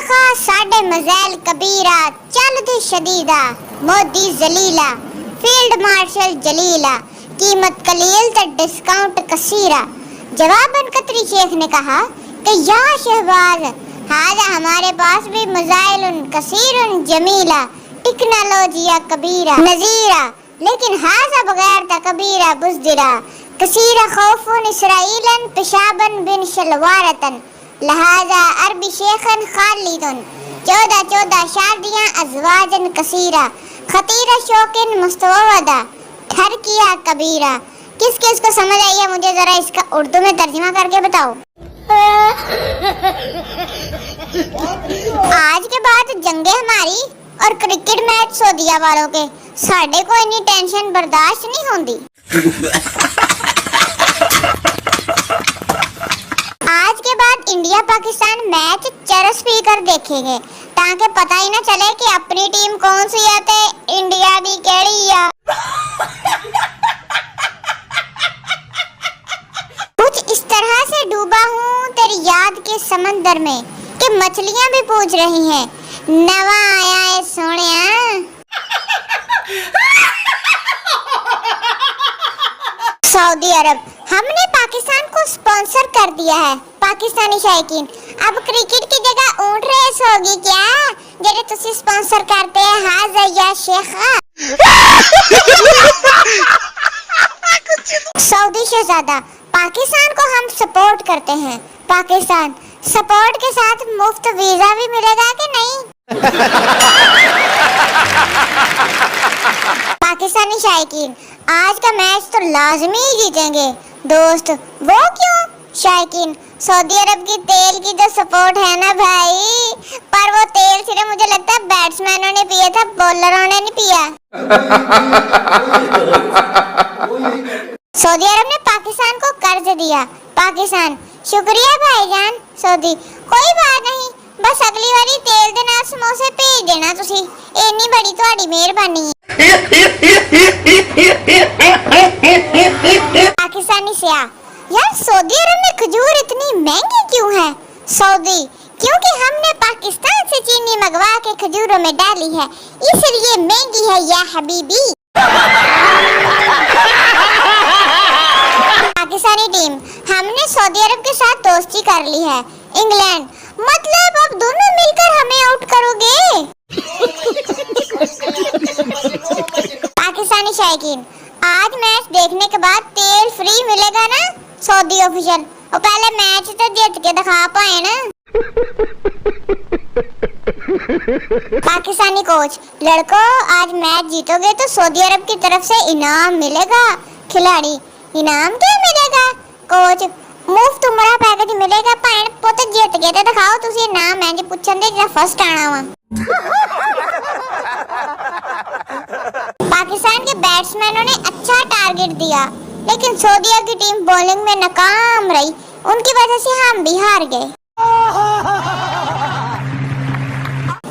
शेखा साडे मज़ैल कबीरा चलदे शदीदा Modi Jalila field marshal Jalila कीमत कलील ते डिस्काउंट कसीरा। जवाबन कतरी शेख ने कहा कि या शहबाज हाजा हमारे पास भी मज़ाइलुन कसीरुन जमीला टेक्नोलॉजिया कबीरा नजीरा लेकिन हाजा बगैर ता कबीरा बुज़दिरा कसीरा खौफुन इसराइलन पेशाबन बिन शलवारतन लहाजा अरबी शेखन खालिदुन 14 शादियां अज़वाजन कसीरा खतीरा शौकिन मुस्तवदा ठर किया कबीरा। किस किस को समझ आई है मुझे जरा इसका उर्दू में तर्जुमा करके बताओ। आज के बाद जंगे हमारी और क्रिकेट मैच सऊदीया वालों के साडे को इतनी टेंशन बर्दाश्त नहीं होती। आज के बाद इंडिया पाकिस्तान मैच चरस पी कर देखेंगे ताकि पता ही ना चले कि अपनी टीम कौन सी है ते इंडिया दी केड़ी है। कुछ इस तरह से डूबा हूँ तेरी याद के समंदर में कि मछलियाँ भी पूछ रही हैं नवा आया है सोनिया। सऊदी अरब हमने पाकिस्तान को स्पॉन्सर कर दिया है। पाकिस्तानी शायकीन अब क्रिकेट की जगह ऊंट रेस होगी क्या जेरे तुसी स्पॉन्सर करते हैं हाजा या शेखा। सऊदी शहजादा पाकिस्तान को हम सपोर्ट करते हैं। पाकिस्तान सपोर्ट के साथ मुफ्त वीजा भी मिलेगा कि नहीं। पाकिस्तानी शायकीन आज का मैच तो लाजमी ही जीतेंगे दोस्त। वो क्यों शायकीन सऊदी अरब की तेल की जो सपोर्ट है ना भाई पर वो तेल सिर्फ मुझे लगता है बैट्समैनों ने पिया था बॉलरों ने नहीं पिया। सऊदी अरब ने पाकिस्तान को कर्ज दिया। पाकिस्तान शुक्रिया भाईजान। सऊदी कोई बात नहीं बस अगली बारी तेल दे नाल समोसे भेज देना तुसी इन्नी बड़ी ਤੁਹਾਡੀ ਮਿਹਰਬਾਨੀ। पाकिस्तानी सिया यार सऊदी अरब में खजूर इतनी महंगी क्यों है। सऊदी क्योंकि हमने पाकिस्तान से चीनी मंगवा के खजूरों में डाली है इसलिए महंगी है या हबीबी। पाकिस्तानी टीम हमने सऊदी अरब के साथ दोस्ती कर ली है। इंग्लैंड मतलब अब दोनों मिलकर हमें आउट करोगे। पाकिस्तानी शायकीन आज मैच देखने के बाद तेल फ्री मिलेगा ना। सऊदी ऑफिशियल और पहले मैच तो जीत के दिखा पाए ना। पाकिस्तानी कोच लड़कों आज मैच जीतोगे तो सऊदी अरब की तरफ से इनाम मिलेगा। खिलाड़ी इनाम क्या मिलेगा। कोच मुफ्त उमरा पैकेज मिलेगा। भैन पुत जीत गए तो दिखाओ तुसी इनाम है जी पूछन दे जेड़ा फर्स्ट आना वा। पाकिस्तान के बैट्समैनों ने अच्छा टारगेट दिया लेकिन सऊदीया की टीम बॉलिंग में नाकाम रही उनकी वजह से हम भी हार गए।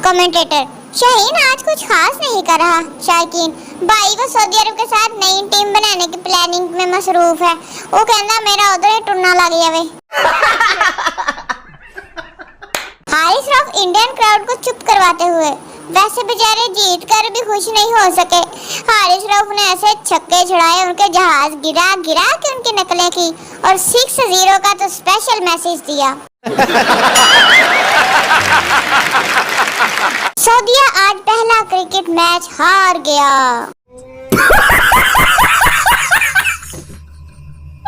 कमेंटेटर शाहीन आज कुछ खास नहीं कर रहा। शायकीन भाई वो सऊदी अरब के साथ नई टीम बनाने की प्लानिंग में मसरूफ है। वो कहना मेरा उधर ही टुरना लग जावे। हारिस रऊफ इंडियन क्राउड को चुप करवाते हुए वैसे बेचारे जीत कर भी खुश नहीं हो सके। हारिस रऊफ ने ऐसे छक्के छुड़ाए उनके जहाज गिरा के उनकी नकलें की और 6-0 का तो स्पेशल मैसेज दिया। सऊदीया आज पहला क्रिकेट मैच हार गया।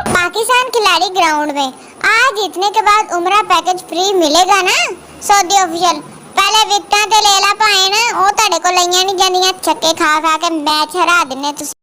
पाकिस्तान खिलाड़ी ग्राउंड में आज जीतने के बाद उमरा पैकेज फ्री मिलेगा ना। सऊदी ऑफिशियल पहले विकेटां ते ले ला पाए ना वो ਤੁਹਾਡੇ ਕੋਲ लईयां नहीं जांदियां छक्के खा के मैच हरा दिने तुसी।